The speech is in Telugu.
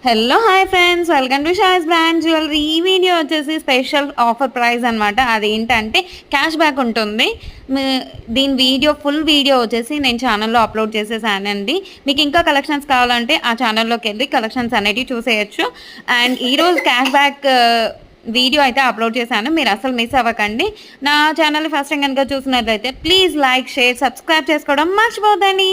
Hello hi friends, welcome to షాయిస్ brand jewellery. ఈ వీడియో వచ్చేసి స్పెషల్ ఆఫర్ ప్రైస్ అనమాట. అదేంటంటే క్యాష్ బ్యాక్ ఉంటుంది. దీని ఫుల్ వీడియో వచ్చేసి నేను ఛానల్లో అప్లోడ్ చేసేసానండి. మీకు ఇంకా కలెక్షన్స్ కావాలంటే ఆ ఛానల్లోకి వెళ్ళి కలెక్షన్స్ అనేటివి చూసేయచ్చు. అండ్ ఈరోజు క్యాష్ బ్యాక్ వీడియో అయితే అప్లోడ్ చేశాను, మీరు అసలు మిస్ అవ్వకండి. నా ఛానల్ ఫస్ట్ టైం కనుక చూసినట్లయితే ప్లీజ్ లైక్, షేర్, సబ్స్క్రైబ్ చేసుకోవడం మర్చిపోద్దండి.